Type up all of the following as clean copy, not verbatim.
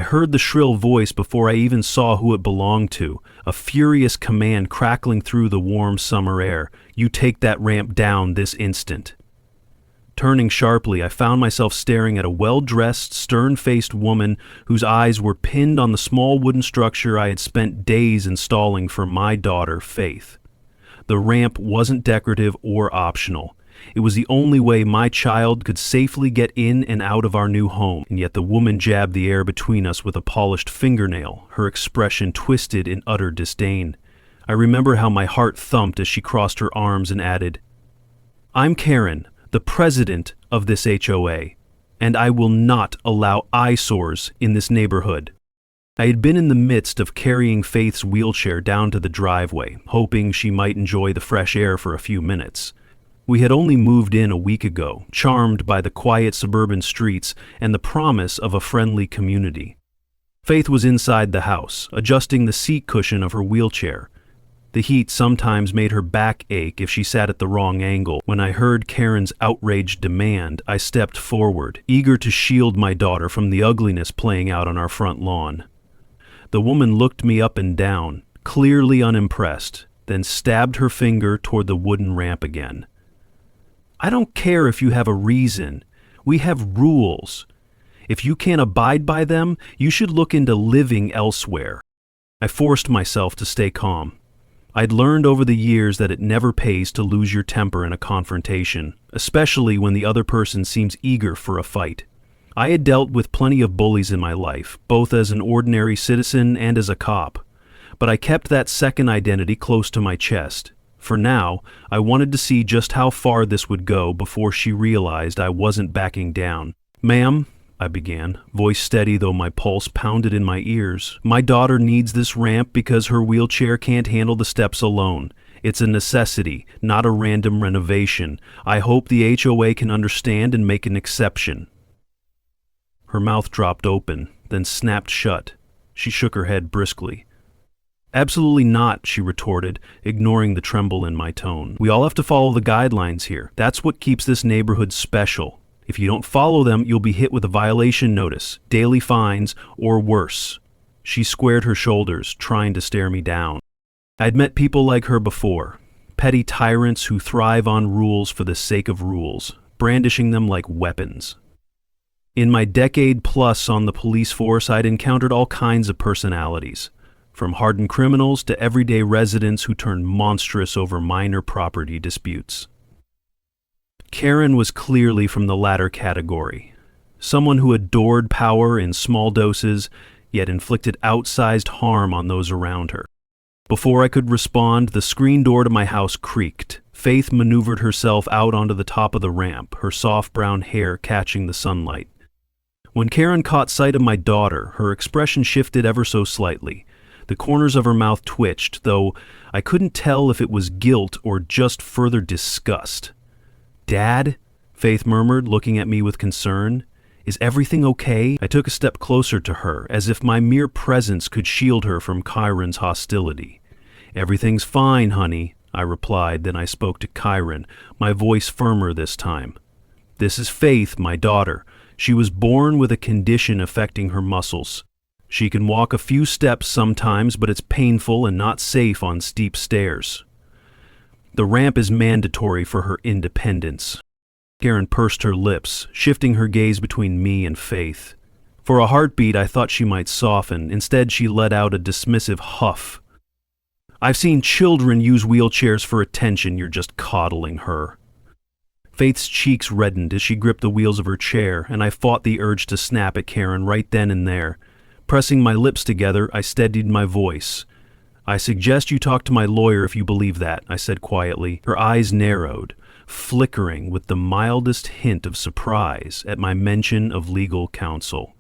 heard the shrill voice before I even saw who it belonged to, a furious command crackling through the warm summer air. "You take that ramp down this instant." Turning sharply, I found myself staring at a well-dressed, stern-faced woman whose eyes were pinned on the small wooden structure I had spent days installing for my daughter, Faith. The ramp wasn't decorative or optional. It was the only way my child could safely get in and out of our new home, and yet the woman jabbed the air between us with a polished fingernail, her expression twisted in utter disdain. I remember how my heart thumped as she crossed her arms and added, "I'm Karen, the president of this HOA, and I will not allow eyesores in this neighborhood." I had been in the midst of carrying Faith's wheelchair down to the driveway, hoping she might enjoy the fresh air for a few minutes. We had only moved in a week ago, charmed by the quiet suburban streets and the promise of a friendly community. Faith was inside the house, adjusting the seat cushion of her wheelchair. The heat sometimes made her back ache if she sat at the wrong angle. When I heard Karen's outraged demand, I stepped forward, eager to shield my daughter from the ugliness playing out on our front lawn. The woman looked me up and down, clearly unimpressed, then stabbed her finger toward the wooden ramp again. "I don't care if you have a reason. We have rules. If you can't abide by them, you should look into living elsewhere." I forced myself to stay calm. I'd learned over the years that it never pays to lose your temper in a confrontation, especially when the other person seems eager for a fight. I had dealt with plenty of bullies in my life, both as an ordinary citizen and as a cop, but I kept that second identity close to my chest. For now, I wanted to see just how far this would go before she realized I wasn't backing down. "Ma'am," I began, voice steady though my pulse pounded in my ears, "my daughter needs this ramp because her wheelchair can't handle the steps alone. It's a necessity, not a random renovation. I hope the HOA can understand and make an exception." Her mouth dropped open, then snapped shut. She shook her head briskly. "Absolutely not," she retorted, ignoring the tremble in my tone. "We all have to follow the guidelines here. That's what keeps this neighborhood special. If you don't follow them, you'll be hit with a violation notice, daily fines, or worse." She squared her shoulders, trying to stare me down. I'd met people like her before, petty tyrants who thrive on rules for the sake of rules, brandishing them like weapons. In my decade plus on the police force, I'd encountered all kinds of personalities, from hardened criminals to everyday residents who turned monstrous over minor property disputes. Karen was clearly from the latter category, someone who adored power in small doses, yet inflicted outsized harm on those around her. Before I could respond, the screen door to my house creaked. Faith maneuvered herself out onto the top of the ramp, her soft brown hair catching the sunlight. When Karen caught sight of my daughter, her expression shifted ever so slightly. The corners of her mouth twitched, though I couldn't tell if it was guilt or just further disgust. "Dad?" Faith murmured, looking at me with concern. "Is everything okay?" I took a step closer to her, as if my mere presence could shield her from Kyron's hostility. "Everything's fine, honey," I replied, then I spoke to Kyron, my voice firmer this time. "This is Faith, my daughter. She was born with a condition affecting her muscles. She can walk a few steps sometimes, but it's painful and not safe on steep stairs. The ramp is mandatory for her independence." Karen pursed her lips, shifting her gaze between me and Faith. For a heartbeat, I thought she might soften. Instead, she let out a dismissive huff. "I've seen children use wheelchairs for attention. You're just coddling her." Faith's cheeks reddened as she gripped the wheels of her chair, and I fought the urge to snap at Karen right then and there. Pressing my lips together, I steadied my voice. "I suggest you talk to my lawyer if you believe that," I said quietly. Her eyes narrowed, flickering with the mildest hint of surprise at my mention of legal counsel.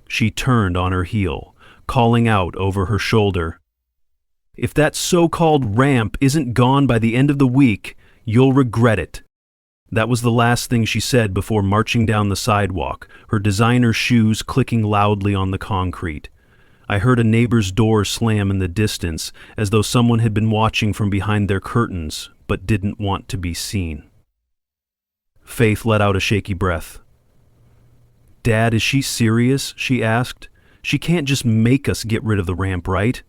She turned on her heel, calling out over her shoulder, "If that so-called ramp isn't gone by the end of the week, you'll regret it." That was the last thing she said before marching down the sidewalk, her designer shoes clicking loudly on the concrete. I heard a neighbor's door slam in the distance, as though someone had been watching from behind their curtains, but didn't want to be seen. Faith let out a shaky breath. "Dad, is she serious?" she asked, She can't just make us get rid of the ramp, right?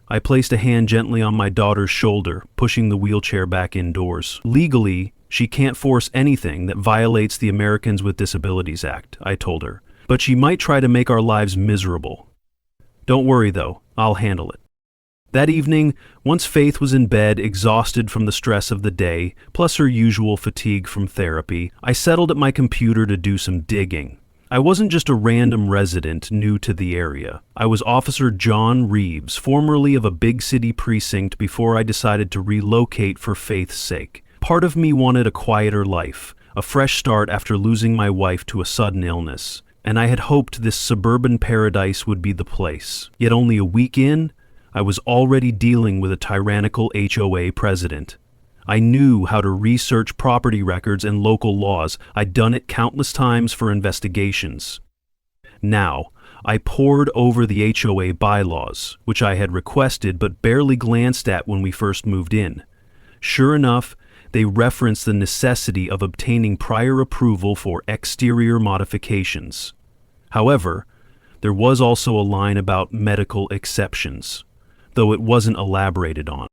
I placed a hand gently on my daughter's shoulder, pushing the wheelchair back indoors. Legally, she can't force anything that violates the Americans with Disabilities Act, I told her. But she might try to make our lives miserable. Don't worry though, I'll handle it. That evening, once Faith was in bed, exhausted from the stress of the day, plus her usual fatigue from therapy, I settled at my computer to do some digging. I wasn't just a random resident new to the area. I was Officer John Reeves, formerly of a big city precinct before I decided to relocate for Faith's sake. Part of me wanted a quieter life, a fresh start after losing my wife to a sudden illness, and I had hoped this suburban paradise would be the place. Yet only a week in, I was already dealing with a tyrannical HOA president. I knew how to research property records and local laws. I'd done it countless times for investigations. Now, I pored over the HOA bylaws, which I had requested but barely glanced at when we first moved in. Sure enough, they referenced the necessity of obtaining prior approval for exterior modifications. However, there was also a line about medical exceptions, though it wasn't elaborated on.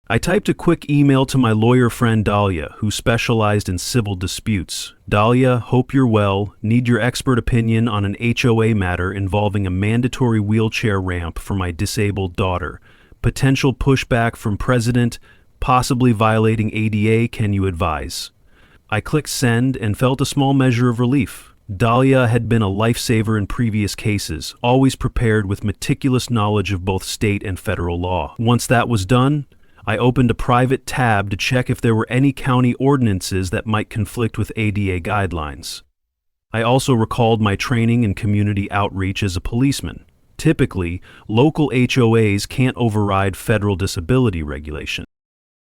I typed a quick email to my lawyer friend Dahlia, who specialized in civil disputes. Dahlia, hope you're well. Need your expert opinion on an HOA matter involving a mandatory wheelchair ramp for my disabled daughter. Potential pushback from president, possibly violating ADA, can you advise? I clicked send and felt a small measure of relief. Dahlia had been a lifesaver in previous cases, always prepared with meticulous knowledge of both state and federal law. Once that was done, I opened a private tab to check if there were any county ordinances that might conflict with ADA guidelines. I also recalled my training in community outreach as a policeman. Typically, local HOAs can't override federal disability regulation.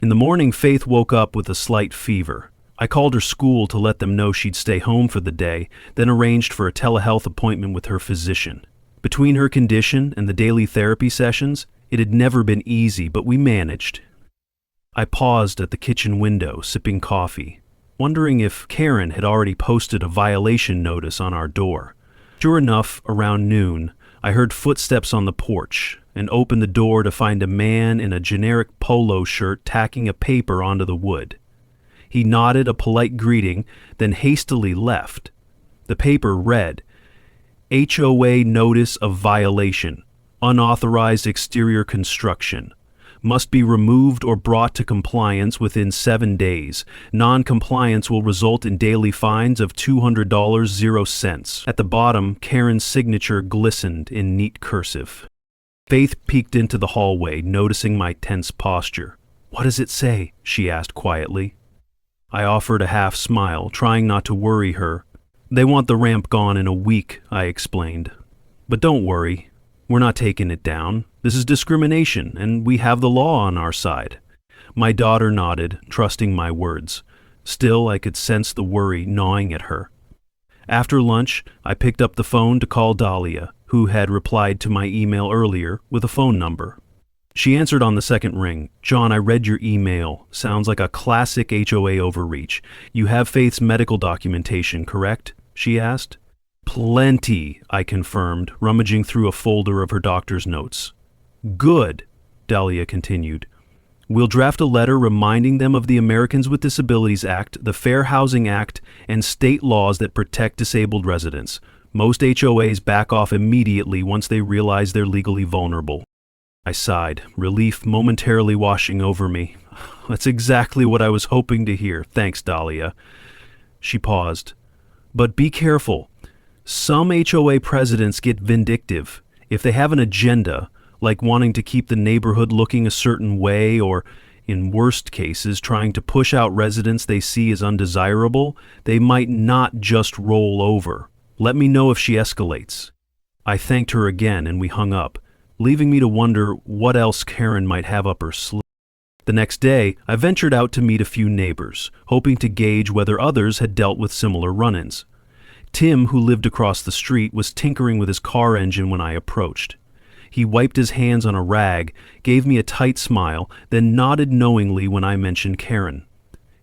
In the morning, Faith woke up with a slight fever. I called her school to let them know she'd stay home for the day, then arranged for a telehealth appointment with her physician. Between her condition and the daily therapy sessions, it had never been easy, but we managed. I paused at the kitchen window, sipping coffee, wondering if Karen had already posted a violation notice on our door. Sure enough, around noon, I heard footsteps on the porch and opened the door to find a man in a generic polo shirt tacking a paper onto the wood. He nodded a polite greeting, then hastily left. The paper read, HOA Notice of Violation, Unauthorized Exterior Construction. Must be removed or brought to compliance within 7 days. Non-compliance will result in daily fines of $200.00. At the bottom, Karen's signature glistened in neat cursive. Faith peeked into the hallway, noticing my tense posture. What does it say? She asked quietly. I offered a half smile, trying not to worry her. They want the ramp gone in a week, I explained. But don't worry, we're not taking it down. This is discrimination, and we have the law on our side. My daughter nodded, trusting my words. Still, I could sense the worry gnawing at her. After lunch, I picked up the phone to call Dahlia, who had replied to my email earlier with a phone number. She answered on the second ring. John, I read your email. Sounds like a classic HOA overreach. You have Faith's medical documentation, correct? She asked. Plenty, I confirmed, rummaging through a folder of her doctor's notes. Good, Dahlia continued. We'll draft a letter reminding them of the Americans with Disabilities Act, the Fair Housing Act, and state laws that protect disabled residents. Most HOAs back off immediately once they realize they're legally vulnerable. I sighed, relief momentarily washing over me. That's exactly what I was hoping to hear. Thanks, Dahlia. She paused. But be careful. Some HOA presidents get vindictive. If they have an agenda, like wanting to keep the neighborhood looking a certain way or, in worst cases, trying to push out residents they see as undesirable, they might not just roll over. Let me know if she escalates. I thanked her again and we hung up, leaving me to wonder what else Karen might have up her sleeve. The next day, I ventured out to meet a few neighbors, hoping to gauge whether others had dealt with similar run-ins. Tim, who lived across the street, was tinkering with his car engine when I approached. He wiped his hands on a rag, gave me a tight smile, then nodded knowingly when I mentioned Karen.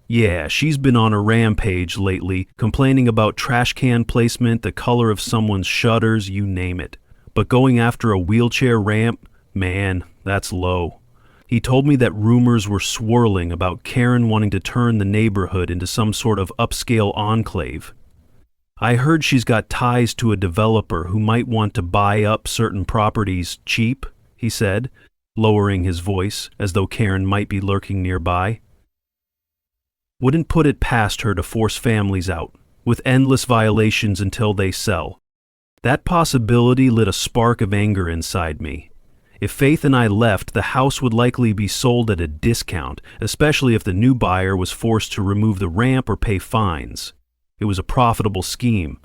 Yeah, she's been on a rampage lately, complaining about trash can placement, the color of someone's shutters, you name it. But going after a wheelchair ramp, man, that's low. He told me that rumors were swirling about Karen wanting to turn the neighborhood into some sort of upscale enclave. I heard she's got ties to a developer who might want to buy up certain properties cheap, he said, lowering his voice as though Karen might be lurking nearby. Wouldn't put it past her to force families out, with endless violations until they sell. That possibility lit a spark of anger inside me. If Faith and I left, the house would likely be sold at a discount, especially if the new buyer was forced to remove the ramp or pay fines. It was a profitable scheme.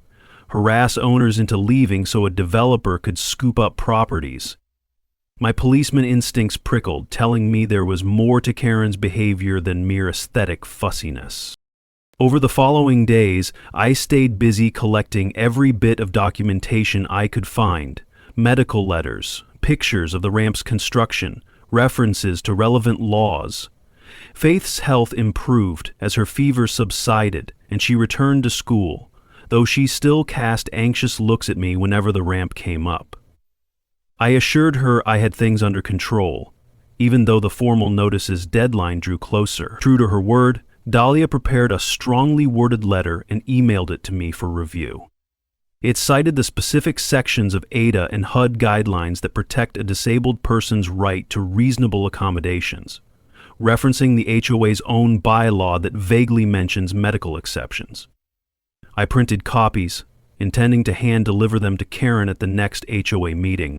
Harass owners into leaving so a developer could scoop up properties. My policeman instincts prickled, telling me there was more to Karen's behavior than mere aesthetic fussiness. Over the following days, I stayed busy collecting every bit of documentation I could find: medical letters, pictures of the ramp's construction, references to relevant laws. Faith's health improved as her fever subsided and she returned to school, though she still cast anxious looks at me whenever the ramp came up. I assured her I had things under control, even though the formal notice's deadline drew closer. True to her word, Dahlia prepared a strongly worded letter and emailed it to me for review. It cited the specific sections of ADA and HUD guidelines that protect a disabled person's right to reasonable accommodations, referencing the HOA's own bylaw that vaguely mentions medical exceptions. I printed copies, intending to hand-deliver them to Karen at the next HOA meeting.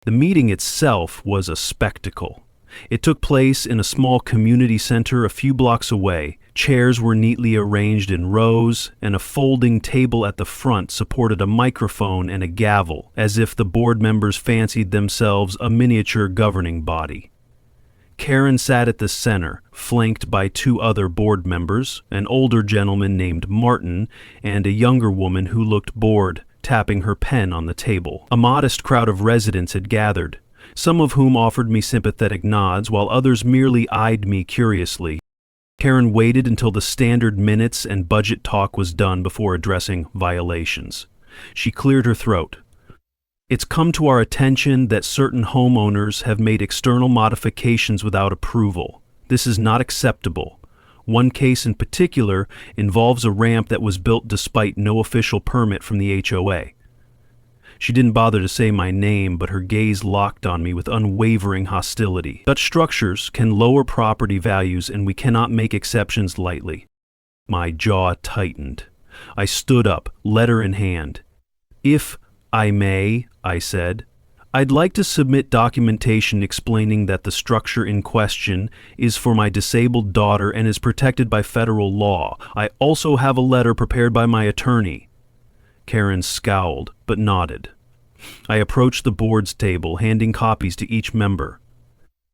The meeting itself was a spectacle. It took place in a small community center a few blocks away. Chairs were neatly arranged in rows, and a folding table at the front supported a microphone and a gavel, as if the board members fancied themselves a miniature governing body. Karen sat at the center, flanked by two other board members, an older gentleman named Martin and a younger woman who looked bored, tapping her pen on the table. A modest crowd of residents had gathered, some of whom offered me sympathetic nods, while others merely eyed me curiously. Karen waited until the standard minutes and budget talk was done before addressing violations. She cleared her throat. It's come to our attention that certain homeowners have made external modifications without approval. This is not acceptable. One case in particular involves a ramp that was built despite no official permit from the HOA. She didn't bother to say my name, but her gaze locked on me with unwavering hostility. Such structures can lower property values, and we cannot make exceptions lightly. My jaw tightened. I stood up, letter in hand. "If I may," I said, "I'd like to submit documentation explaining that the structure in question is for my disabled daughter and is protected by federal law. I also have a letter prepared by my attorney." Karen scowled, but nodded. I approached the board's table, handing copies to each member.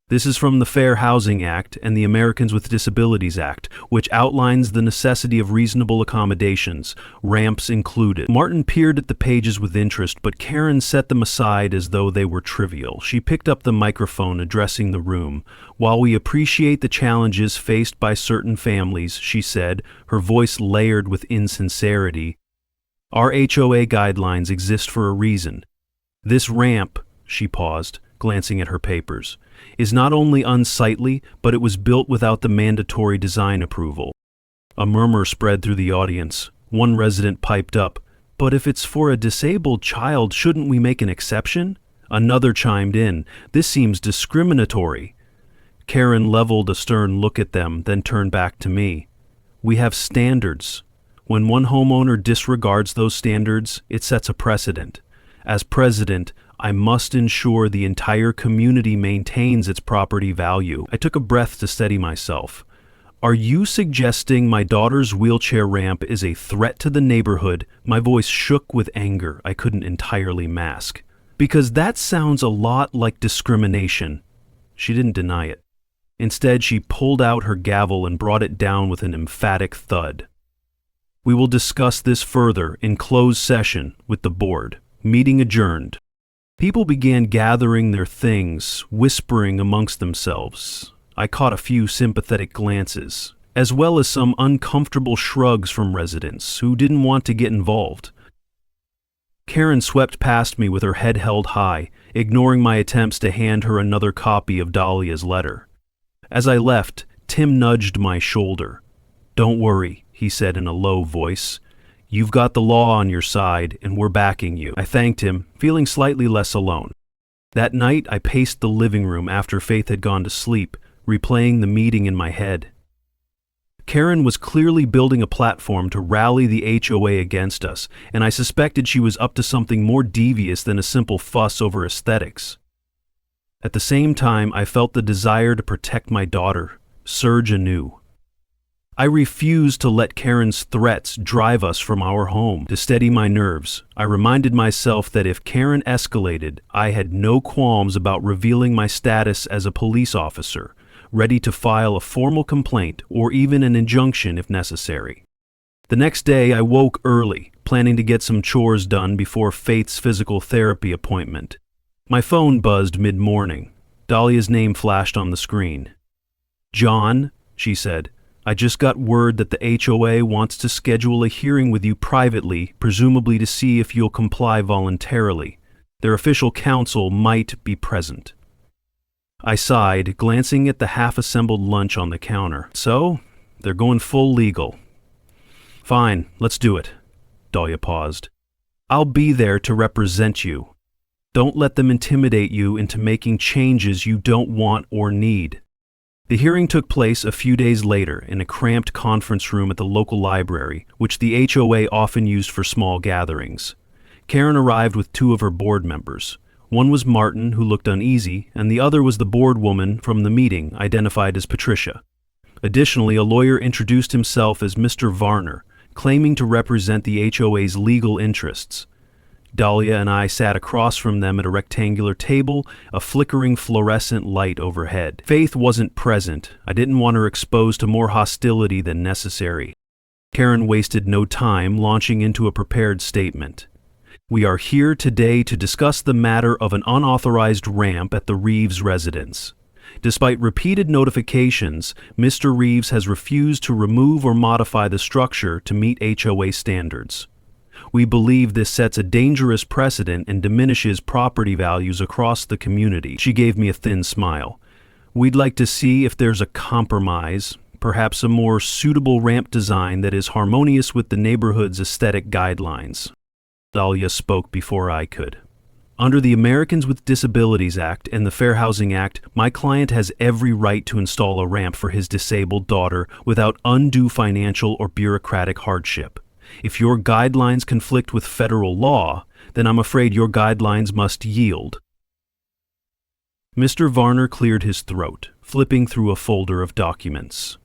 "This is from the Fair Housing Act and the Americans with Disabilities Act, which outlines the necessity of reasonable accommodations, ramps included." Martin peered at the pages with interest, but Karen set them aside as though they were trivial. She picked up the microphone, addressing the room. "While we appreciate the challenges faced by certain families," she said, her voice layered with insincerity, "our HOA guidelines exist for a reason. This ramp," she paused, glancing at her papers, "is not only unsightly, but it was built without the mandatory design approval." A murmur spread through the audience. One resident piped up, "But if it's for a disabled child, shouldn't we make an exception?" Another chimed in, "This seems discriminatory." Karen leveled a stern look at them, then turned back to me. "We have standards. When one homeowner disregards those standards, it sets a precedent. As president, I must ensure the entire community maintains its property value." I took a breath to steady myself. "Are you suggesting my daughter's wheelchair ramp is a threat to the neighborhood?" My voice shook with anger I couldn't entirely mask. "Because that sounds a lot like discrimination." She didn't deny it. Instead, she pulled out her gavel and brought it down with an emphatic thud. "We will discuss this further in closed session with the board." Meeting adjourned. People began gathering their things, whispering amongst themselves. I caught a few sympathetic glances, as well as some uncomfortable shrugs from residents who didn't want to get involved. Karen swept past me with her head held high, ignoring my attempts to hand her another copy of Dahlia's letter. As I left, Tim nudged my shoulder. "Don't worry," he said in a low voice. "You've got the law on your side, and we're backing you." I thanked him, feeling slightly less alone. That night, I paced the living room after Faith had gone to sleep, replaying the meeting in my head. Karen was clearly building a platform to rally the HOA against us, and I suspected she was up to something more devious than a simple fuss over aesthetics. At the same time, I felt the desire to protect my daughter surge anew. I refused to let Karen's threats drive us from our home. To steady my nerves, I reminded myself that if Karen escalated, I had no qualms about revealing my status as a police officer, ready to file a formal complaint or even an injunction if necessary. The next day, I woke early, planning to get some chores done before Faith's physical therapy appointment. My phone buzzed mid-morning. Dahlia's name flashed on the screen. "John," she said, "I just got word that the HOA wants to schedule a hearing with you privately, presumably to see if you'll comply voluntarily. Their official counsel might be present." I sighed, glancing at the half-assembled lunch on the counter. "So, they're going full legal." "Fine, let's do it." Dahlia paused. "I'll be there to represent you. Don't let them intimidate you into making changes you don't want or need." The hearing took place a few days later in a cramped conference room at the local library, which the HOA often used for small gatherings. Karen arrived with two of her board members. One was Martin, who looked uneasy, and the other was the board woman from the meeting, identified as Patricia. Additionally, a lawyer introduced himself as Mr. Varner, claiming to represent the HOA's legal interests. Dahlia and I sat across from them at a rectangular table, a flickering fluorescent light overhead. Faith wasn't present. I didn't want her exposed to more hostility than necessary. Karen wasted no time launching into a prepared statement. "We are here today to discuss the matter of an unauthorized ramp at the Reeves residence. Despite repeated notifications, Mr. Reeves has refused to remove or modify the structure to meet HOA standards. We believe this sets a dangerous precedent and diminishes property values across the community." She gave me a thin smile. "We'd like to see if there's a compromise, perhaps a more suitable ramp design that is harmonious with the neighborhood's aesthetic guidelines." Dahlia spoke before I could. "Under the Americans with Disabilities Act and the Fair Housing Act, my client has every right to install a ramp for his disabled daughter without undue financial or bureaucratic hardship. If your guidelines conflict with federal law, then I'm afraid your guidelines must yield." Mr. Varner cleared his throat, flipping through a folder of documents.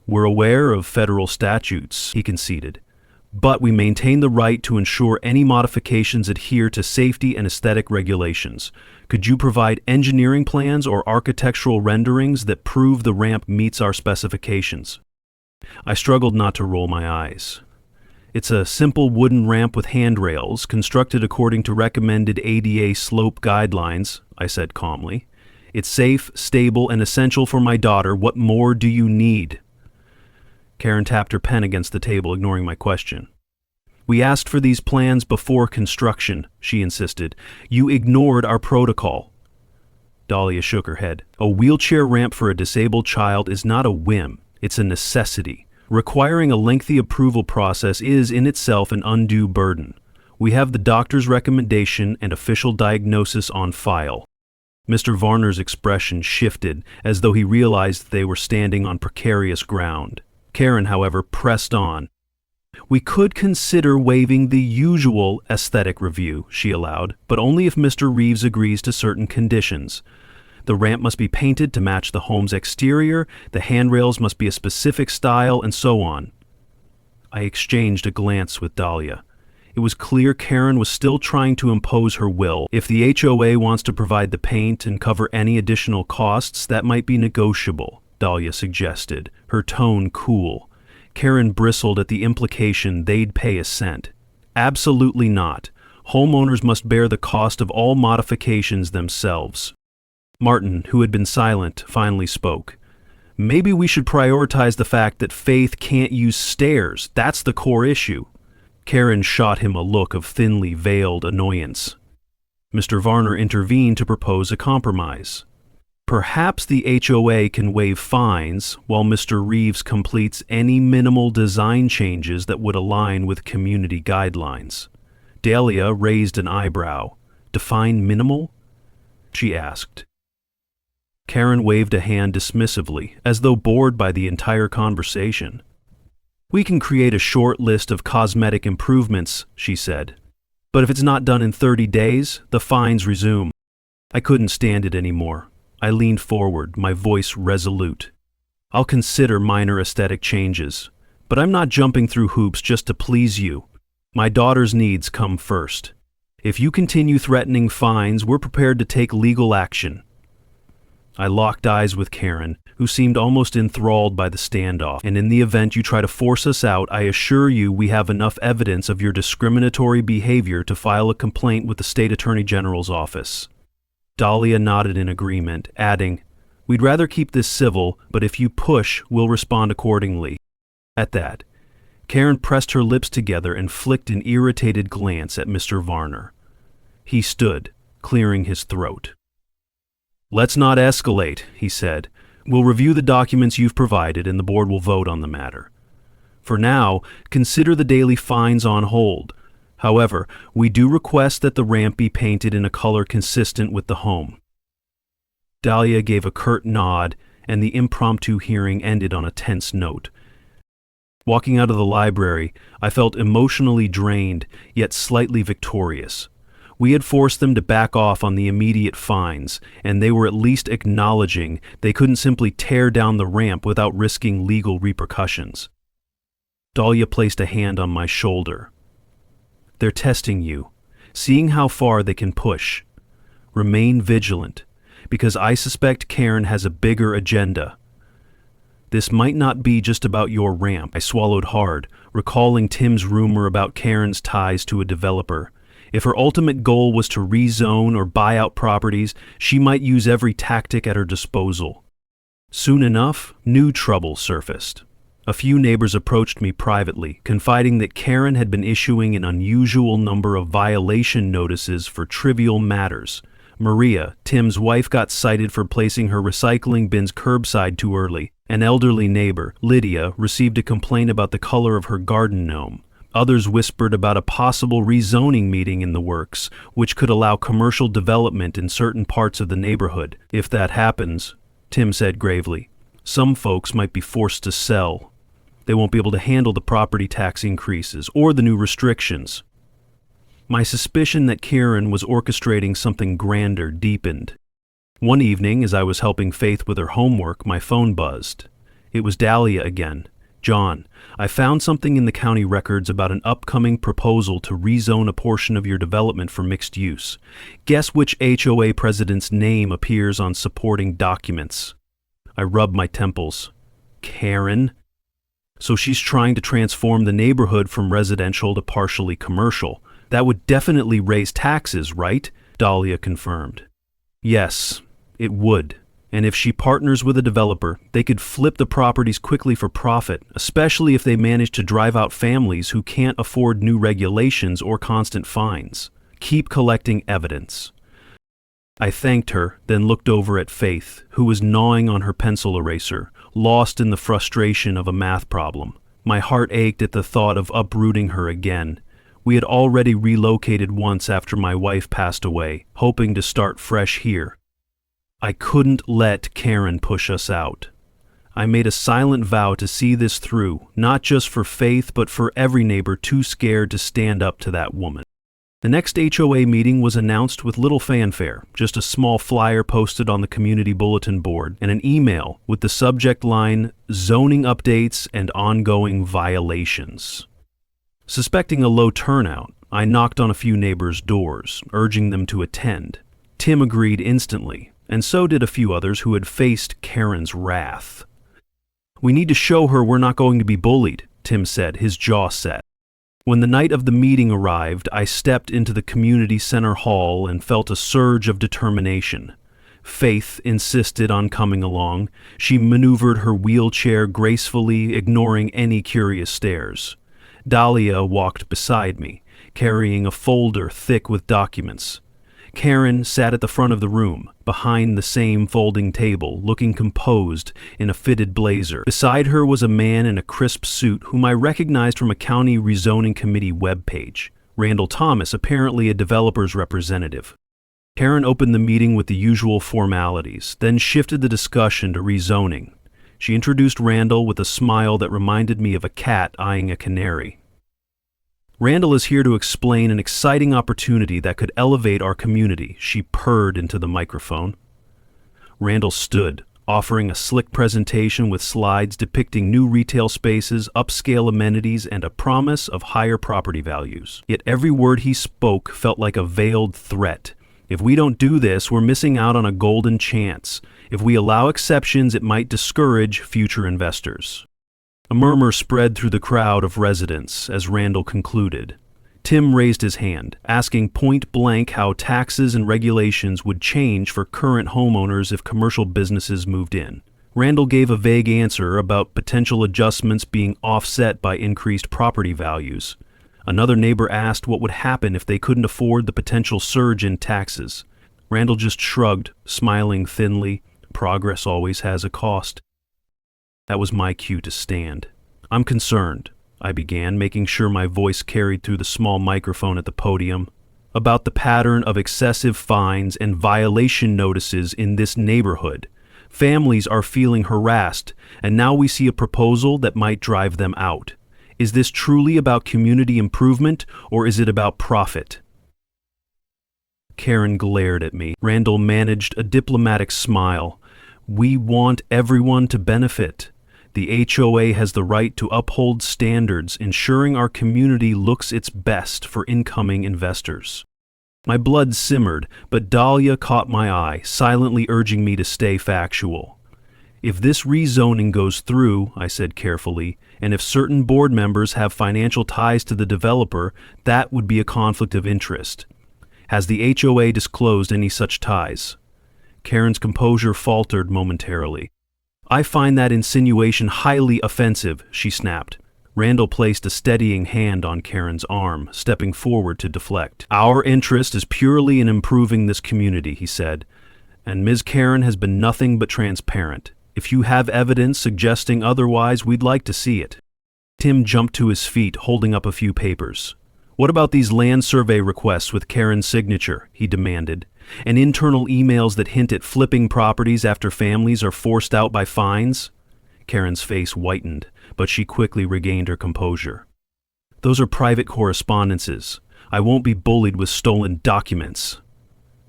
"We're aware of federal statutes," he conceded, "but we maintain the right to ensure any modifications adhere to safety and aesthetic regulations. Could you provide engineering plans or architectural renderings that prove the ramp meets our specifications?" I struggled not to roll my eyes. "It's a simple wooden ramp with handrails, constructed according to recommended ADA slope guidelines," I said calmly. "It's safe, stable, and essential for my daughter. What more do you need?" Karen tapped her pen against the table, ignoring my question. "We asked for these plans before construction," she insisted. "You ignored our protocol." Dahlia shook her head. "A wheelchair ramp for a disabled child is not a whim. It's a necessity. Requiring a lengthy approval process is in itself an undue burden. We have the doctor's recommendation and official diagnosis on file." Mr. Varner's expression shifted, as though he realized they were standing on precarious ground. Karen, however, pressed on. "We could consider waiving the usual aesthetic review," she allowed, "but only if Mr. Reeves agrees to certain conditions. The ramp must be painted to match the home's exterior, the handrails must be a specific style, and so on." I exchanged a glance with Dahlia. It was clear Karen was still trying to impose her will. If the HOA wants to provide the paint and cover any additional costs, that might be negotiable, Dahlia suggested, her tone cool. Karen bristled at the implication they'd pay a cent. "Absolutely not. Homeowners must bear the cost of all modifications themselves." Martin, who had been silent, finally spoke. "Maybe we should prioritize the fact that Faith can't use stairs. That's the core issue." Karen shot him a look of thinly veiled annoyance. Mr. Varner intervened to propose a compromise. Perhaps the HOA can waive fines while Mr. Reeves completes any minimal design changes that would align with community guidelines. Dahlia raised an eyebrow. Define minimal? She asked. Karen waved a hand dismissively, as though bored by the entire conversation. We can create a short list of cosmetic improvements, she said. But if it's not done in 30 days, the fines resume. I couldn't stand it anymore. I leaned forward, my voice resolute. I'll consider minor aesthetic changes, but I'm not jumping through hoops just to please you. My daughter's needs come first. If you continue threatening fines, we're prepared to take legal action. I locked eyes with Karen, who seemed almost enthralled by the standoff, and in the event you try to force us out, I assure you we have enough evidence of your discriminatory behavior to file a complaint with the State Attorney General's office. Dahlia nodded in agreement, adding, We'd rather keep this civil, but if you push, we'll respond accordingly. At that, Karen pressed her lips together and flicked an irritated glance at Mr. Varner. He stood, clearing his throat. Let's not escalate, he said. We'll review the documents you've provided and the board will vote on the matter. For now, consider the daily fines on hold. However, we do request that the ramp be painted in a color consistent with the home. Dahlia gave a curt nod, and the impromptu hearing ended on a tense note. Walking out of the library, I felt emotionally drained, yet slightly victorious. We had forced them to back off on the immediate fines, and they were at least acknowledging they couldn't simply tear down the ramp without risking legal repercussions. Dahlia placed a hand on my shoulder. They're testing you, seeing how far they can push. Remain vigilant, because I suspect Karen has a bigger agenda. This might not be just about your ramp. I swallowed hard, recalling Tim's rumor about Karen's ties to a developer. If her ultimate goal was to rezone or buy out properties, she might use every tactic at her disposal. Soon enough, new trouble surfaced. A few neighbors approached me privately, confiding that Karen had been issuing an unusual number of violation notices for trivial matters. Maria, Tim's wife, got cited for placing her recycling bins curbside too early. An elderly neighbor, Lydia, received a complaint about the color of her garden gnome. Others whispered about a possible rezoning meeting in the works, which could allow commercial development in certain parts of the neighborhood. If that happens, Tim said gravely, some folks might be forced to sell. They won't be able to handle the property tax increases or the new restrictions. My suspicion that Karen was orchestrating something grander deepened. One evening, as I was helping Faith with her homework, my phone buzzed. It was Dahlia again. John, I found something in the county records about an upcoming proposal to rezone a portion of your development for mixed use. Guess which HOA president's name appears on supporting documents? I rubbed my temples. Karen? So she's trying to transform the neighborhood from residential to partially commercial. That would definitely raise taxes, right? Dahlia confirmed. Yes, it would. And if she partners with a developer, they could flip the properties quickly for profit, especially if they manage to drive out families who can't afford new regulations or constant fines. Keep collecting evidence. I thanked her, then looked over at Faith, who was gnawing on her pencil eraser, lost in the frustration of a math problem. My heart ached at the thought of uprooting her again. We had already relocated once after my wife passed away, hoping to start fresh here. I couldn't let Karen push us out. I made a silent vow to see this through, not just for Faith, but for every neighbor too scared to stand up to that woman. The next HOA meeting was announced with little fanfare, just a small flyer posted on the community bulletin board and an email with the subject line, Zoning Updates and Ongoing Violations. Suspecting a low turnout, I knocked on a few neighbors' doors, urging them to attend. Tim agreed instantly, and so did a few others who had faced Karen's wrath. We need to show her we're not going to be bullied, Tim said, his jaw set. When the night of the meeting arrived, I stepped into the community center hall and felt a surge of determination. Faith insisted on coming along. She maneuvered her wheelchair gracefully, ignoring any curious stares. Dahlia walked beside me, carrying a folder thick with documents. Karen sat at the front of the room, behind the same folding table, looking composed in a fitted blazer. Beside her was a man in a crisp suit whom I recognized from a county rezoning committee webpage. Randall Thomas, apparently a developer's representative. Karen opened the meeting with the usual formalities, then shifted the discussion to rezoning. She introduced Randall with a smile that reminded me of a cat eyeing a canary. Randall is here to explain an exciting opportunity that could elevate our community, she purred into the microphone. Randall stood, offering a slick presentation with slides depicting new retail spaces, upscale amenities, and a promise of higher property values. Yet every word he spoke felt like a veiled threat. If we don't do this, we're missing out on a golden chance. If we allow exceptions, it might discourage future investors. A murmur spread through the crowd of residents as Randall concluded. Tim raised his hand, asking point blank how taxes and regulations would change for current homeowners if commercial businesses moved in. Randall gave a vague answer about potential adjustments being offset by increased property values. Another neighbor asked what would happen if they couldn't afford the potential surge in taxes. Randall just shrugged, smiling thinly. Progress always has a cost. That was my cue to stand. I'm concerned, I began, making sure my voice carried through the small microphone at the podium, about the pattern of excessive fines and violation notices in this neighborhood. Families are feeling harassed, and now we see a proposal that might drive them out. Is this truly about community improvement, or is it about profit? Karen glared at me. Randall managed a diplomatic smile. We want everyone to benefit. The HOA has the right to uphold standards, ensuring our community looks its best for incoming investors. My blood simmered, but Dahlia caught my eye, silently urging me to stay factual. If this rezoning goes through, I said carefully, and if certain board members have financial ties to the developer, that would be a conflict of interest. Has the HOA disclosed any such ties? Karen's composure faltered momentarily. I find that insinuation highly offensive, she snapped. Randall placed a steadying hand on Karen's arm, stepping forward to deflect. Our interest is purely in improving this community, he said, and Ms. Karen has been nothing but transparent. If you have evidence suggesting otherwise, we'd like to see it. Tim jumped to his feet, holding up a few papers. What about these land survey requests with Karen's signature? He demanded. And internal emails that hint at flipping properties after families are forced out by fines? Karen's face whitened, but she quickly regained her composure. Those are private correspondences. I won't be bullied with stolen documents.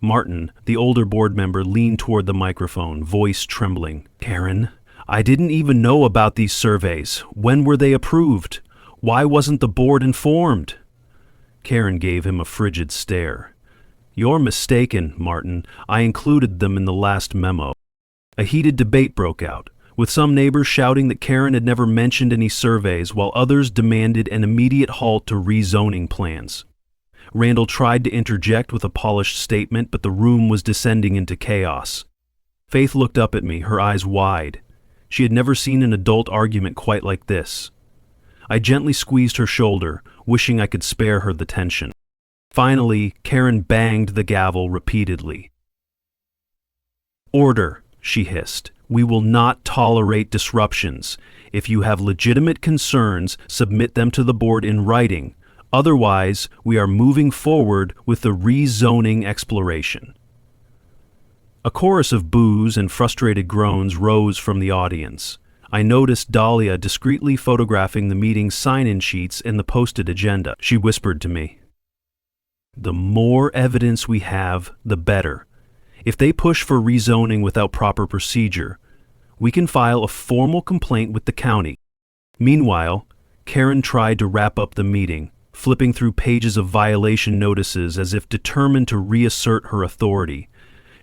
Martin, the older board member, leaned toward the microphone, voice trembling. Karen, I didn't even know about these surveys. When were they approved? Why wasn't the board informed? Karen gave him a frigid stare. You're mistaken, Martin. I included them in the last memo. A heated debate broke out, with some neighbors shouting that Karen had never mentioned any surveys, while others demanded an immediate halt to rezoning plans. Randall tried to interject with a polished statement, but the room was descending into chaos. Faith looked up at me, her eyes wide. She had never seen an adult argument quite like this. I gently squeezed her shoulder, wishing I could spare her the tension. Finally, Karen banged the gavel repeatedly. Order, she hissed. We will not tolerate disruptions. If you have legitimate concerns, submit them to the board in writing. Otherwise, we are moving forward with the rezoning exploration. A chorus of boos and frustrated groans rose from the audience. I noticed Dahlia discreetly photographing the meeting's sign-in sheets and the posted agenda. She whispered to me, "The more evidence we have, the better. If they push for rezoning without proper procedure, we can file a formal complaint with the county." Meanwhile, Karen tried to wrap up the meeting, flipping through pages of violation notices as if determined to reassert her authority.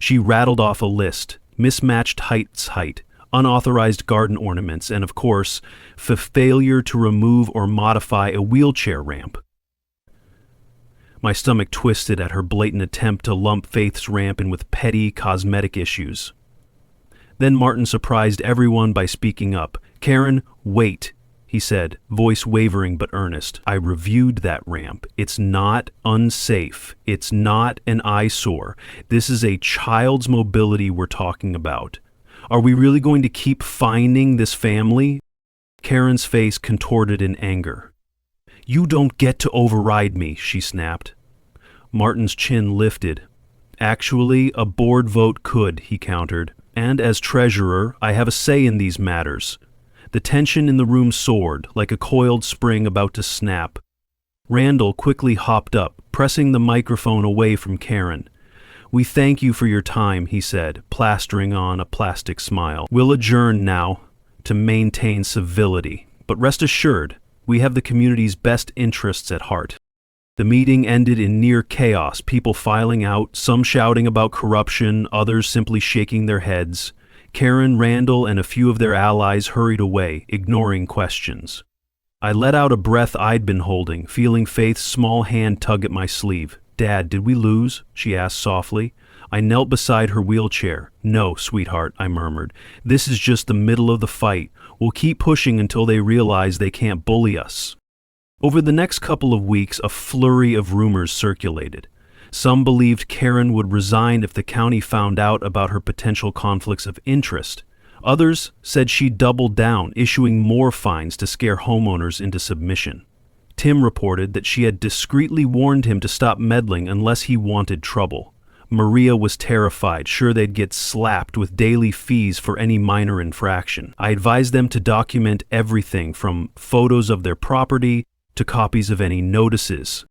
She rattled off a list: mismatched height, unauthorized garden ornaments, and of course, failure to remove or modify a wheelchair ramp. My stomach twisted at her blatant attempt to lump Faith's ramp in with petty cosmetic issues. Then Martin surprised everyone by speaking up. "Karen, wait. he said, voice wavering but earnest. I reviewed that ramp. It's not unsafe. It's not an eyesore. This is a child's mobility we're talking about. Are we really going to keep finding this family? Karen's face contorted in anger. You don't get to override me, she snapped. Martin's chin lifted. Actually, a board vote could, he countered. And as treasurer, I have a say in these matters. The tension in the room soared, like a coiled spring about to snap. Randall quickly hopped up, pressing the microphone away from Karen. We thank you for your time, he said, plastering on a plastic smile. We'll adjourn now to maintain civility, but rest assured, we have the community's best interests at heart. The meeting ended in near chaos, people filing out, some shouting about corruption, others simply shaking their heads. Karen, Randall, and a few of their allies hurried away, ignoring questions. I let out a breath I'd been holding, feeling Faith's small hand tug at my sleeve. Dad, did we lose? She asked softly. I knelt beside her wheelchair. No, sweetheart, I murmured. This is just the middle of the fight. We'll keep pushing until they realize they can't bully us. Over the next couple of weeks, a flurry of rumors circulated. Some believed Karen would resign if the county found out about her potential conflicts of interest. Others said she'd double down, issuing more fines to scare homeowners into submission. Tim reported that she had discreetly warned him to stop meddling unless he wanted trouble. Maria was terrified, sure they'd get slapped with daily fees for any minor infraction. I advised them to document everything from photos of their property to copies of any notices.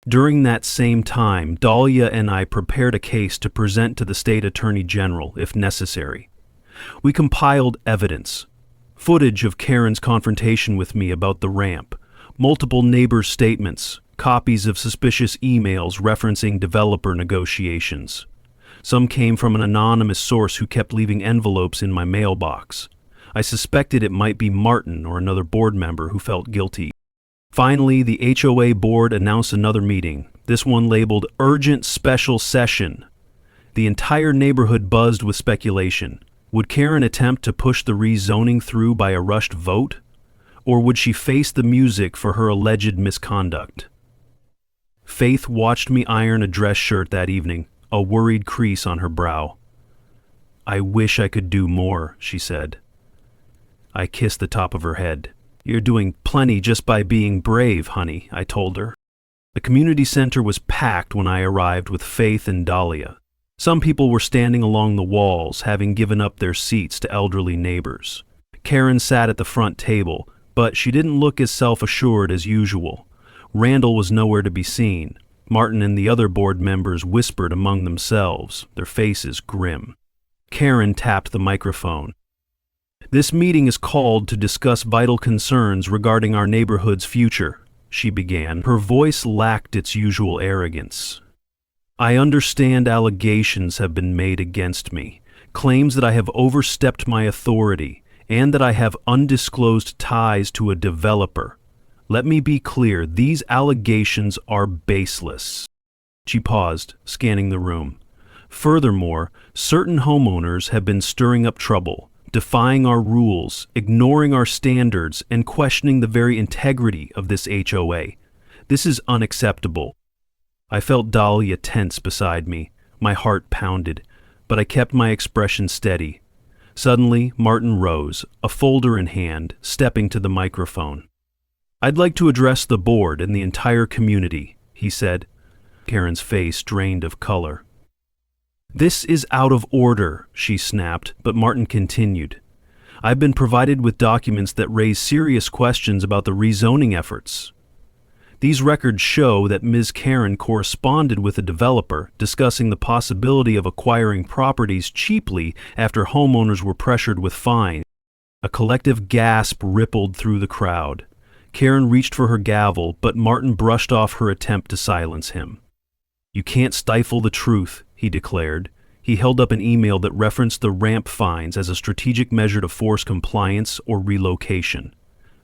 During that same time, Dahlia and I prepared a case to present to the state attorney general, if necessary. We compiled evidence, footage of Karen's confrontation with me about the ramp, multiple neighbors' statements, copies of suspicious emails referencing developer negotiations. Some came from an anonymous source who kept leaving envelopes in my mailbox. I suspected it might be Martin or another board member who felt guilty. Finally, the HOA board announced another meeting, this one labeled Urgent Special Session. The entire neighborhood buzzed with speculation. Would Karen attempt to push the rezoning through by a rushed vote? Or would she face the music for her alleged misconduct? Faith watched me iron a dress shirt that evening, a worried crease on her brow. I wish I could do more, she said. I kissed the top of her head. You're doing plenty just by being brave, honey, I told her. The community center was packed when I arrived with Faith and Dahlia. Some people were standing along the walls, having given up their seats to elderly neighbors. Karen sat at the front table, but she didn't look as self-assured as usual. Randall was nowhere to be seen. Martin and the other board members whispered among themselves, their faces grim. Karen tapped the microphone. This meeting is called to discuss vital concerns regarding our neighborhood's future, she began. Her voice lacked its usual arrogance. I understand allegations have been made against me, claims that I have overstepped my authority, and that I have undisclosed ties to a developer. Let me be clear, these allegations are baseless. She paused, scanning the room. Furthermore, certain homeowners have been stirring up trouble, defying our rules, ignoring our standards, and questioning the very integrity of this HOA. This is unacceptable. I felt Dahlia tense beside me. My heart pounded, but I kept my expression steady. Suddenly, Martin rose, a folder in hand, stepping to the microphone. I'd like to address the board and the entire community, he said. Karen's face drained of color. This is out of order, she snapped, but Martin continued. I've been provided with documents that raise serious questions about the rezoning efforts. These records show that Ms. Karen corresponded with a developer discussing the possibility of acquiring properties cheaply after homeowners were pressured with fines. A collective gasp rippled through the crowd. Karen reached for her gavel, but Martin brushed off her attempt to silence him. You can't stifle the truth, he declared. He held up an email that referenced the ramp fines as a strategic measure to force compliance or relocation.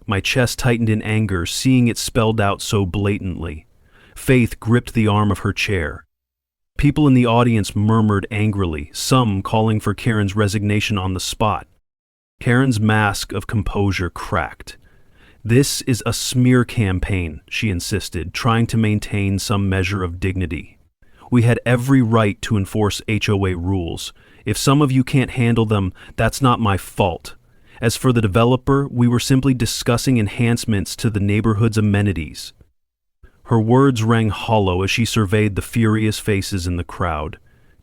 My chest tightened in anger, seeing it spelled out so blatantly. Faith gripped the arm of her chair. People in the audience murmured angrily, some calling for Karen's resignation on the spot. Karen's mask of composure cracked. "This is a smear campaign," she insisted, trying to maintain some measure of dignity. "We had every right to enforce HOA rules. If some of you can't handle them, that's not my fault. As for the developer, we were simply discussing enhancements to the neighborhood's amenities." Her words rang hollow as she surveyed the furious faces in the crowd.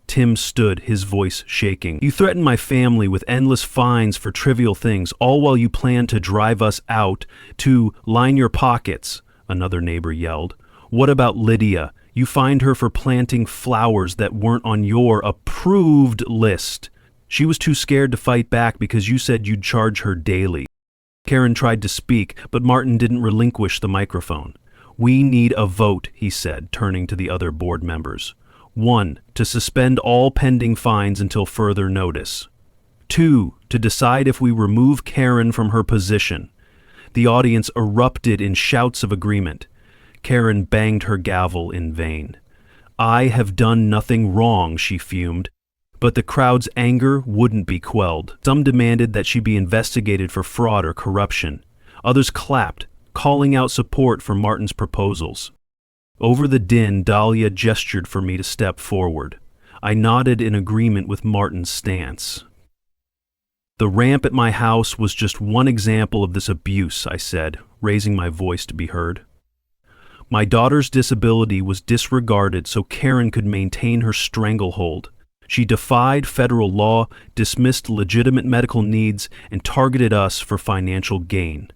Tim stood, his voice shaking. "You threaten my family with endless fines for trivial things, all while you plan to drive us out to line your pockets," another neighbor yelled. "What about Lydia? You fined her for planting flowers that weren't on your approved list. She was too scared to fight back because you said you'd charge her daily." Karen tried to speak, but Martin didn't relinquish the microphone. "We need a vote," he said, turning to the other board members. 1. To suspend all pending fines until further notice. 2. To decide if we remove Karen from her position. The audience erupted in shouts of agreement. Karen banged her gavel in vain. "I have done nothing wrong," she fumed. But the crowd's anger wouldn't be quelled. Some demanded that she be investigated for fraud or corruption. Others clapped, calling out support for Martin's proposals. Over the din, Dahlia gestured for me to step forward. I nodded in agreement with Martin's stance. "The ramp at my house was just one example of this abuse," I said, raising my voice to be heard. "My daughter's disability was disregarded so Karen could maintain her stranglehold. She defied federal law, dismissed legitimate medical needs, and targeted us for financial gain."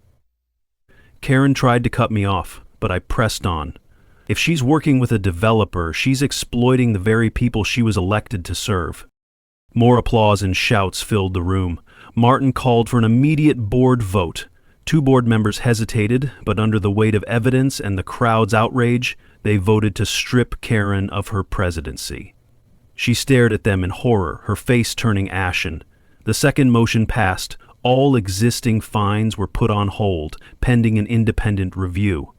Karen tried to cut me off, but I pressed on. "If she's working with a developer, she's exploiting the very people she was elected to serve." More applause and shouts filled the room. Martin called for an immediate board vote. 2 board members hesitated, but under the weight of evidence and the crowd's outrage, they voted to strip Karen of her presidency. She stared at them in horror, her face turning ashen. The second motion passed. All existing fines were put on hold, pending an independent review.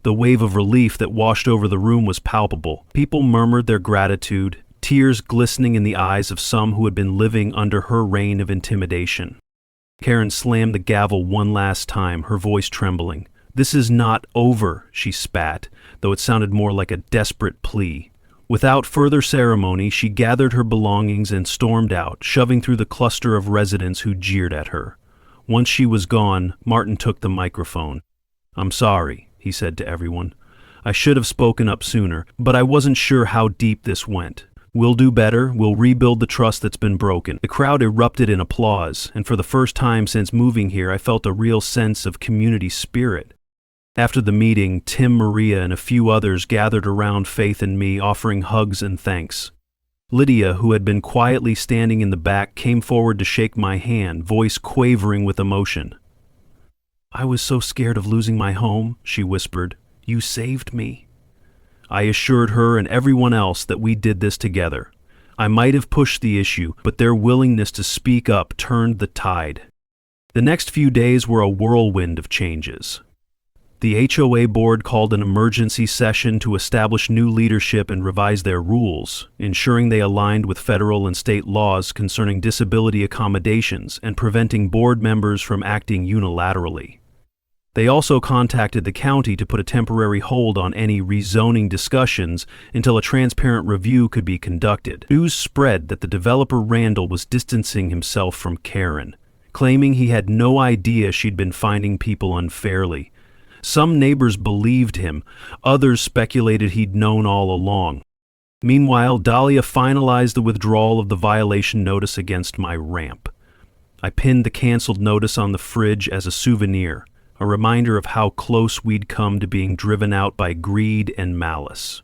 The wave of relief that washed over the room was palpable. People murmured their gratitude, tears glistening in the eyes of some who had been living under her reign of intimidation. Karen slammed the gavel one last time, her voice trembling. "This is not over," she spat, though it sounded more like a desperate plea. Without further ceremony, she gathered her belongings and stormed out, shoving through the cluster of residents who jeered at her. Once she was gone, Martin took the microphone. "I'm sorry," he said to everyone. "I should have spoken up sooner, but I wasn't sure how deep this went. We'll do better. We'll rebuild the trust that's been broken." The crowd erupted in applause, and for the first time since moving here, I felt a real sense of community spirit. After the meeting, Tim, Maria, and a few others gathered around Faith and me, offering hugs and thanks. Lydia, who had been quietly standing in the back, came forward to shake my hand, voice quavering with emotion. "I was so scared of losing my home," she whispered. "You saved me." I assured her and everyone else that we did this together. I might have pushed the issue, but their willingness to speak up turned the tide. The next few days were a whirlwind of changes. The HOA board called an emergency session to establish new leadership and revise their rules, ensuring they aligned with federal and state laws concerning disability accommodations and preventing board members from acting unilaterally. They also contacted the county to put a temporary hold on any rezoning discussions until a transparent review could be conducted. News spread that the developer Randall was distancing himself from Karen, claiming he had no idea she'd been finding people unfairly. Some neighbors believed him, others speculated he'd known all along. Meanwhile, Dahlia finalized the withdrawal of the violation notice against my ramp. I pinned the canceled notice on the fridge as a souvenir, a reminder of how close we'd come to being driven out by greed and malice.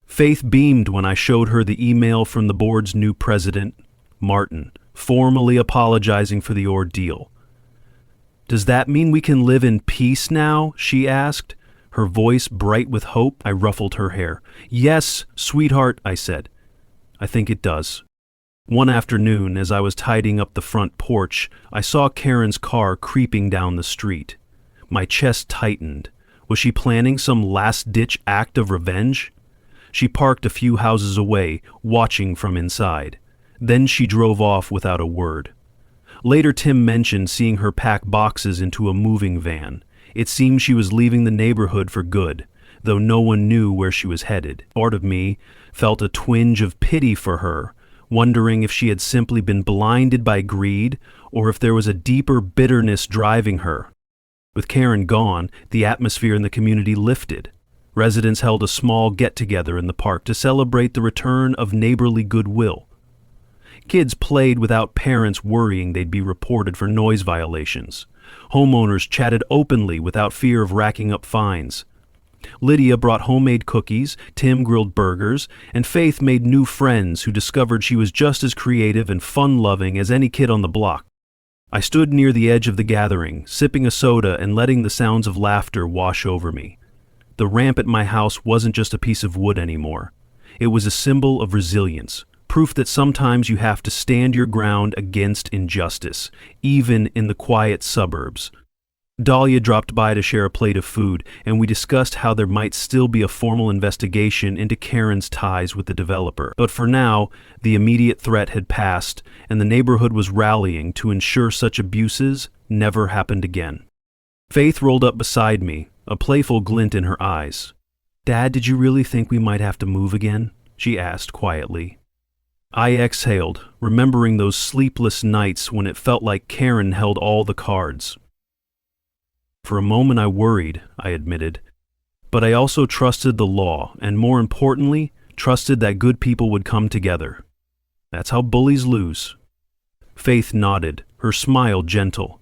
Faith beamed when I showed her the email from the board's new president, Martin, formally apologizing for the ordeal. "Does that mean we can live in peace now?" she asked, her voice bright with hope. I ruffled her hair. "Yes, sweetheart," I said. "I think it does." One afternoon, as I was tidying up the front porch, I saw Karen's car creeping down the street. My chest tightened. Was she planning some last-ditch act of revenge? She parked a few houses away, watching from inside. Then she drove off without a word. Later, Tim mentioned seeing her pack boxes into a moving van. It seemed she was leaving the neighborhood for good, though no one knew where she was headed. Part of me felt a twinge of pity for her, wondering if she had simply been blinded by greed or if there was a deeper bitterness driving her. With Karen gone, the atmosphere in the community lifted. Residents held a small get-together in the park to celebrate the return of neighborly goodwill. Kids played without parents worrying they'd be reported for noise violations. Homeowners chatted openly without fear of racking up fines. Lydia brought homemade cookies, Tim grilled burgers, and Faith made new friends who discovered she was just as creative and fun-loving as any kid on the block. I stood near the edge of the gathering, sipping a soda and letting the sounds of laughter wash over me. The ramp at my house wasn't just a piece of wood anymore. It was a symbol of resilience, proof that sometimes you have to stand your ground against injustice, even in the quiet suburbs. Dahlia dropped by to share a plate of food, and we discussed how there might still be a formal investigation into Karen's ties with the developer. But for now, the immediate threat had passed, and the neighborhood was rallying to ensure such abuses never happened again. Faith rolled up beside me, a playful glint in her eyes. "Dad, did you really think we might have to move again?" she asked quietly. I exhaled, remembering those sleepless nights when it felt like Karen held all the cards. For a moment I worried, I admitted, but I also trusted the law, and more importantly, trusted that good people would come together. That's how bullies lose. Faith nodded, her smile gentle.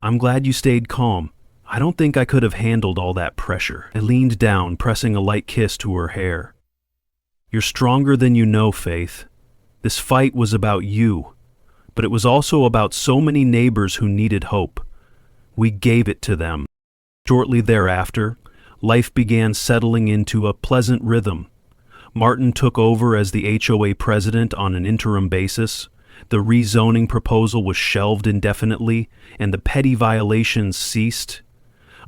"I'm glad you stayed calm. I don't think I could have handled all that pressure." I leaned down, pressing a light kiss to her hair. "You're stronger than you know, Faith. This fight was about you, but it was also about so many neighbors who needed hope. We gave it to them." Shortly thereafter, life began settling into a pleasant rhythm. Martin took over as the HOA president on an interim basis. The rezoning proposal was shelved indefinitely, and the petty violations ceased.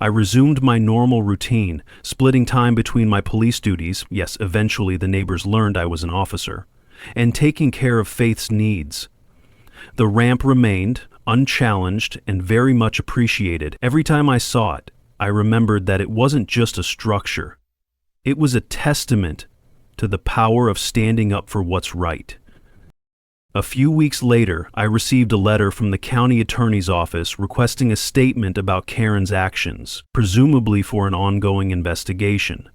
I resumed my normal routine, splitting time between my police duties, yes, eventually the neighbors learned I was an officer, and taking care of Faith's needs. The ramp remained, unchallenged and very much appreciated. Every time I saw it, I remembered that it wasn't just a structure. It was a testament to the power of standing up for what's right. A few weeks later, I received a letter from the county attorney's office requesting a statement about Karen's actions, presumably for an ongoing investigation.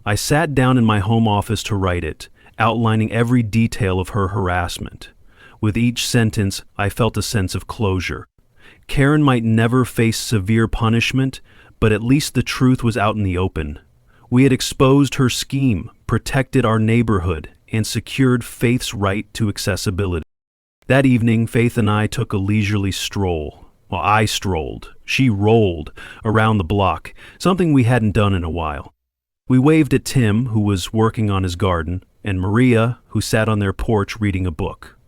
I sat down in my home office to write it, outlining every detail of her harassment. With each sentence, I felt a sense of closure. Karen might never face severe punishment, but at least the truth was out in the open. We had exposed her scheme, protected our neighborhood, and secured Faith's right to accessibility. That evening, Faith and I took a leisurely stroll. Well, I strolled. She rolled around the block, something we hadn't done in a while. We waved at Tim, who was working on his garden, and Maria, who sat on their porch reading a book.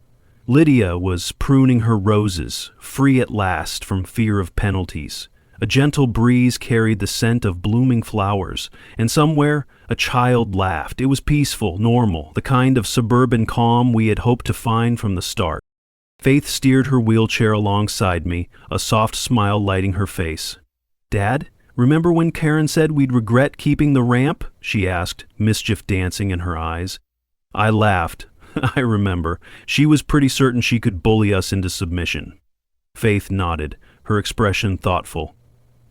Lydia was pruning her roses, free at last from fear of penalties. A gentle breeze carried the scent of blooming flowers, and somewhere a child laughed. It was peaceful, normal, the kind of suburban calm we had hoped to find from the start. Faith steered her wheelchair alongside me, a soft smile lighting her face. "Dad, remember when Karen said we'd regret keeping the ramp?" she asked, mischief dancing in her eyes. I laughed. I remember. She was pretty certain she could bully us into submission. Faith nodded, her expression thoughtful.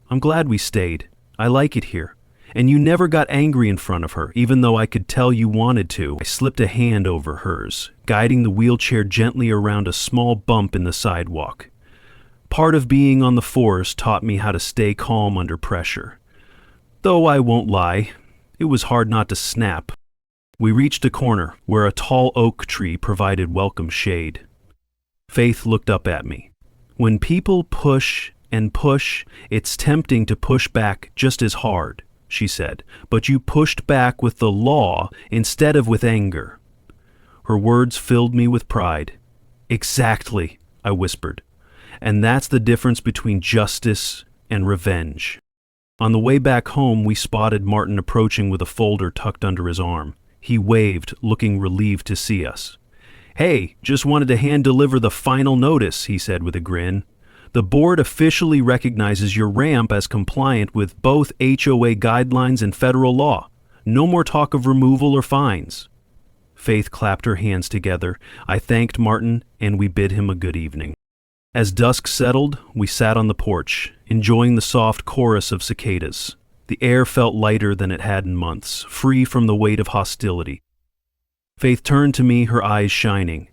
"I'm glad we stayed. I like it here. And you never got angry in front of her, even though I could tell you wanted to." I slipped a hand over hers, guiding the wheelchair gently around a small bump in the sidewalk. Part of being on the force taught me how to stay calm under pressure. Though I won't lie, it was hard not to snap. We reached a corner where a tall oak tree provided welcome shade. Faith looked up at me. "When people push and push, it's tempting to push back just as hard," she said, "but you pushed back with the law instead of with anger." Her words filled me with pride. "Exactly," I whispered. "And that's the difference between justice and revenge." On the way back home, we spotted Martin approaching with a folder tucked under his arm. He waved, looking relieved to see us. "Hey, just wanted to hand deliver the final notice," he said with a grin. "The board officially recognizes your ramp as compliant with both HOA guidelines and federal law. No more talk of removal or fines." Faith clapped her hands together. I thanked Martin, and we bid him a good evening. As dusk settled, we sat on the porch, enjoying the soft chorus of cicadas. The air felt lighter than it had in months, free from the weight of hostility. Faith turned to me, her eyes shining.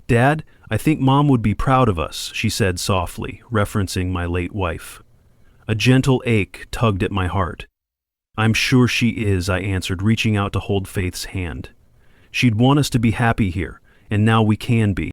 "Dad, I think Mom would be proud of us," she said softly, referencing my late wife. A gentle ache tugged at my heart. "I'm sure she is," I answered, reaching out to hold Faith's hand. "She'd want us to be happy here, and now we can be."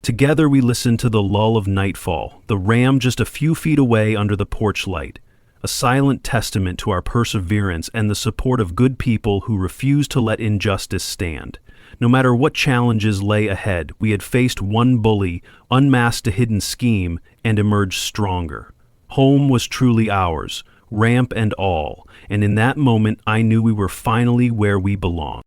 Together we listened to the lull of nightfall, the ram just a few feet away under the porch light, a silent testament to our perseverance and the support of good people who refused to let injustice stand. No matter what challenges lay ahead, we had faced one bully, unmasked a hidden scheme, and emerged stronger. Home was truly ours, ramp and all, and in that moment I knew we were finally where we belonged.